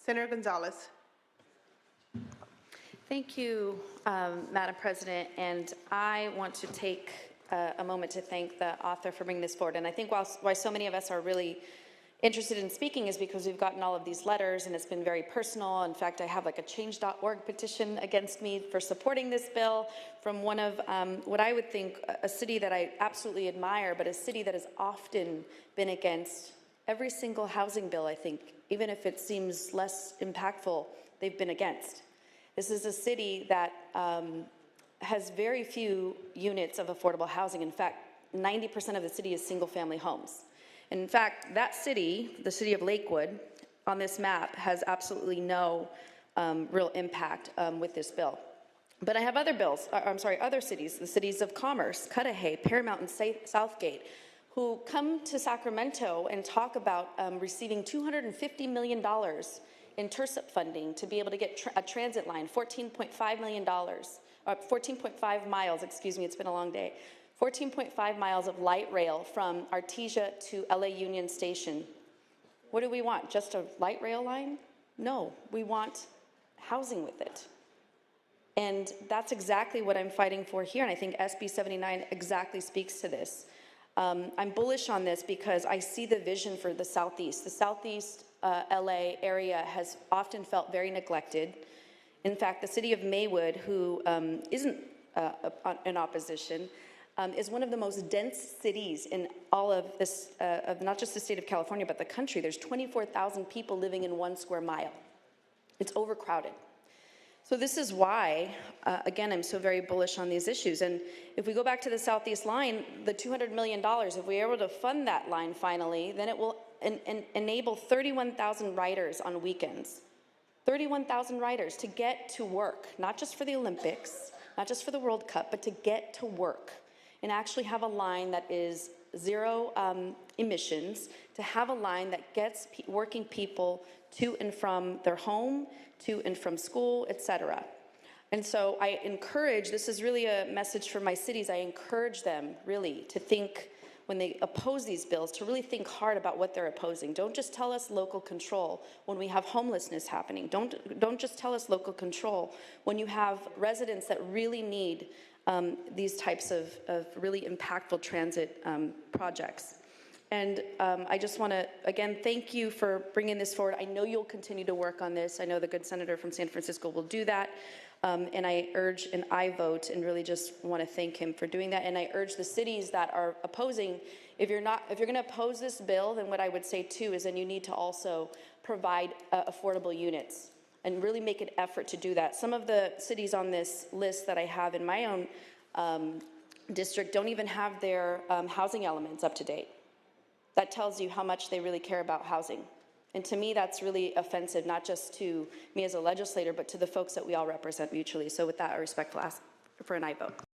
Senator Gonzalez. Thank you, Madam President, and I want to take a moment to thank the author for bringing this forward. And I think why so many of us are really interested in speaking is because we've gotten all of these letters and it's been very personal. In fact, I have like a change.org petition against me for supporting this bill from one of what I would think a city that I absolutely admire, but a city that has often been against every single housing bill, I think, even if it seems less impactful, they've been against. This is a city that has very few units of affordable housing. In fact, 90% of the city is single-family homes. And in fact, that city, the city of Lakewood, on this map has absolutely no real impact with this bill. But I have other bills, other cities, the cities of Commerce, Cudahy, Paramount, and Southgate, who come to Sacramento and talk about receiving $250 million in TIRSIP funding to be able to get a transit line, $14.5 million, 14.5 miles, excuse me, it's been a long day, 14.5 miles of light rail from Artesia to LA Union Station. What do we want? Just a light rail line? No, we want housing with it. And that's exactly what I'm fighting for here, and I think Sb79 exactly speaks to this. I'm bullish on this because I see the vision for the Southeast. The Southeast LA area has often felt very neglected. In fact, the city of Maywood, who isn't in opposition, is one of the most dense cities in all of this, of not just the state of California, but the country. There's 24,000 people living in 1 square mile. It's overcrowded. So this is why, again, I'm so very bullish on these issues. And if we go back to the Southeast line, the $200 million, if we're able to fund that line finally, then it will enable 31,000 riders on weekends. 31,000 riders to get to work, not just for the Olympics, not just for the World Cup, but to get to work and actually have a line that is zero emissions, to have a line that gets working people to and from their home, to and from school, etc. And so I encourage, this is really a message for my cities, I encourage them really to think, when they oppose these bills, to really think hard about what they're opposing. Don't just tell us local control when we have homelessness happening. Don't just tell us local control when you have residents that really need these types of really impactful transit projects. And I just want to, again, thank you for bringing this forward. I know you'll continue to work on this. I know the good senator from San Francisco will do that. And I urge an aye vote and really just want to thank him for doing that. And I urge the cities that are opposing, if you're going to oppose this bill, then what I would say too is then you need to also provide affordable units and really make an effort to do that. Some of the cities on this list that I have in my own district don't even have their housing elements up to date. That tells you how much they really care about housing. And to me, that's really offensive, not just to me as a legislator, but to the folks that we all represent mutually. So with that, I respectfully ask for an aye vote.